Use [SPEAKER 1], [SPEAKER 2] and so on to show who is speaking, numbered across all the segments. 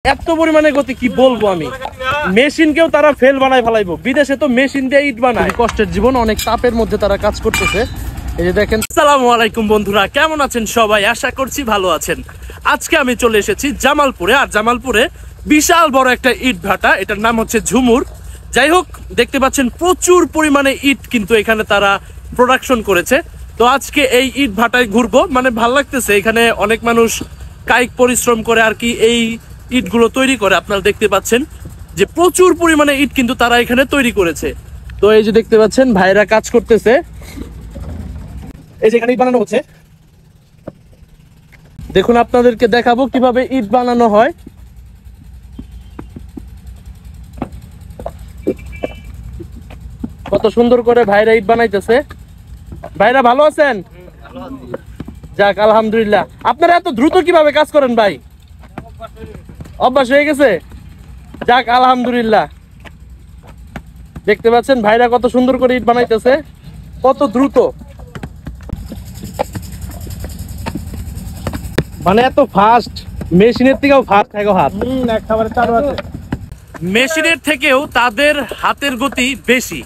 [SPEAKER 1] এত পরিমাণে গতি কি বলবো আমি, মেশিনকেও তারা ফেল বানায় ফেলাইবো। বিদেশে তো মেশিন দিয়ে ইট বানায়। কষ্টের জীবন, অনেক তাপের মধ্যে তারা কাজ করতেছে। এই যে দেখেন। আসসালামু আলাইকুম বন্ধুরা, কেমন আছেন সবাই? আশা করছি ভালো আছেন। আজকে আমি চলে এসেছি জামালপুরে। আর জামালপুরে বিশাল বড় একটা ইট ভাটা, এটার নাম হচ্ছে ঝুমুর। যাই হোক, দেখতে পাচ্ছেন প্রচুর পরিমাণে ইট কিন্তু এখানে তারা প্রোডাকশন করেছে। তো আজকে এই ইট ভাটায় ঘুরবো, মানে ভাল লাগতেছে। এখানে অনেক মানুষ কায়িক পরিশ্রম করে আর কি এই ইটগুলো তৈরি করে। আপনারা দেখতে পাচ্ছেন যে প্রচুর পরিমাণে ইট কিন্তু তারা এখানে তৈরি করেছে। তো এই যে দেখতে পাচ্ছেন ভাইরা কাজ করতেছে। এই যে এখানে ইট বানানো হচ্ছে, দেখুন আপনাদেরকে দেখাবো কিভাবে ইট বানানো হয়। কত সুন্দর করে ভাইরা ইট বানাইতেছে। ভাইরা ভালো আছেন? যাক, আলহামদুলিল্লাহ। আপনারা এত দ্রুত কিভাবে কাজ করেন ভাই? অভ্যাস হয়ে গেছে? যাক, আলহামদুলিল্লাহ। দেখতে পাচ্ছেন ভাইরা কত সুন্দর করে ইট বানাইতেছে, কত দ্রুত, মানে এত ফাস্ট। মেশিনের থেকেও ফাস্ট হাত, মেশিনের থেকেও তাদের হাতের গতি বেশি।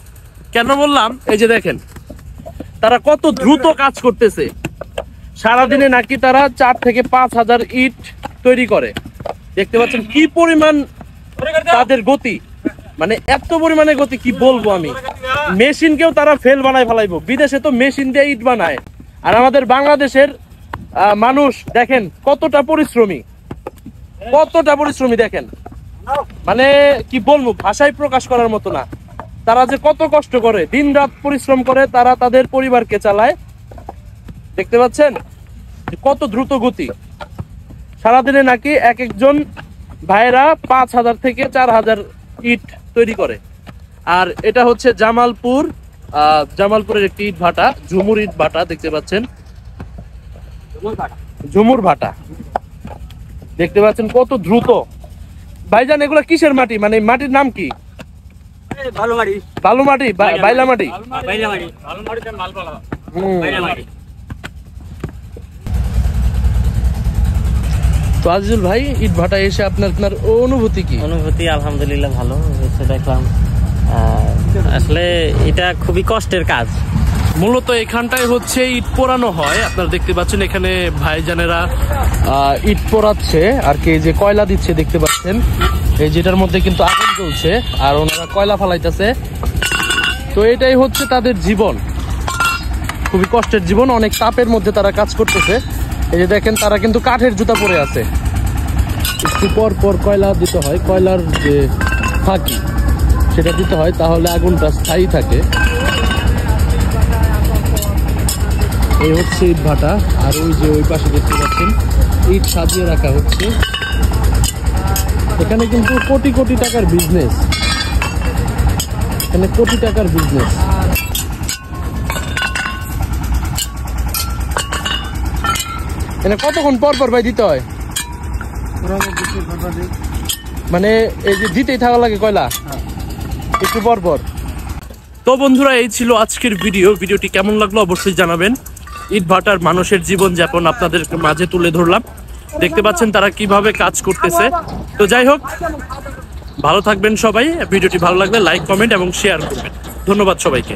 [SPEAKER 1] কেন বললাম? এই যে দেখেন তারা কত দ্রুত কাজ করতেছে। সারাদিনে নাকি তারা 4 থেকে 5 হাজার ইট তৈরি করে। দেখতে পাচ্ছেন কি পরিমাণ তাদের গতি, মানে এত পরিমাণে গতি কি বলবো আমি, মেশিনকেও তারা ফেল বানায় ফেলাইবো। বিদেশে তো মেশিন দিয়ে ইট বানায়, আর আমাদের বাংলাদেশের মানুষ দেখেন কতটা পরিশ্রমী, দেখেন, মানে কি বলবো, ভাষায় প্রকাশ করার মতো না। তারা যে কত কষ্ট করে, দিন রাত পরিশ্রম করে তারা তাদের পরিবারকে চালায়। দেখতে পাচ্ছেন কত দ্রুত গতি। সারাদিনে নাকি এক একজন ভাইরা 5 হাজার থেকে 4 হাজার ইট তৈরি করে। আর এটা হচ্ছে জামালপুরের একটি ইট ভাটা, ঝুমুর ইট ভাটা। দেখতে পাচ্ছেন ঝুমুর ভাটা, দেখতে পাচ্ছেন কত দ্রুত। ভাইজান এগুলা কিসের মাটি, মানে মাটির নাম কি? বালু মাটি, বাইলা মাটি। তো আজিজুল ভাই, ইট ভাটা এসে আপনার অনুভূতি কি?
[SPEAKER 2] অনুভূতি আলহামদুলিল্লাহ ভালো। দেখলাম আসলে এটা খুবই কষ্টের কাজ।
[SPEAKER 1] মূলত এখানটায় হচ্ছে ইট পোড়ানো হয়। আপনারা দেখতে পাচ্ছেন এখানে ভাইজানেরা ইট পোড়াচ্ছে আর কি, যে কয়লা দিচ্ছে দেখতে পাচ্ছেন। এই যেটার মধ্যে কিন্তু আগুন জ্বলছে আর ওনারা কয়লা ফালাইতেছে। তো এটাই হচ্ছে তাদের জীবন, খুবই কষ্টের জীবন, অনেক তাপের মধ্যে তারা কাজ করতেছে। এই যে দেখেন তারা কিন্তু কাঠের জুতা পরে আছে। একটু পর পর কয়লা দিতে হয়, কয়লার যে ফাঁকি সেটা দিতে হয়, তাহলে আগুনটা স্থায়ী থাকে। এই হচ্ছে ইট ভাটা। আর ওই যে ওই পাশে দেখতে পাচ্ছেন ইট সাজিয়ে রাখা হচ্ছে। এখানে কিন্তু কোটি কোটি টাকার বিজনেস, এখানে কোটি টাকার বিজনেস। এখানে কতক্ষণ পর পর ভাই দিতে হয়? মানে এই যে দিতেই থাকা লাগে কয়লা একটু পর পর। তো বন্ধুরা, এই ছিল আজকের ভিডিওটি কেমন লাগলো অবশ্যই জানাবেন। ইট ভাটার মানুষের জীবন যাপন আপনাদের মাঝে তুলে ধরলাম। দেখতে পাচ্ছেন তারা কিভাবে কাজ করতেছে। তো যাই হোক, ভালো থাকবেন সবাই। ভিডিওটি ভালো লাগলে লাইক, কমেন্ট এবং শেয়ার করবেন। ধন্যবাদ সবাইকে।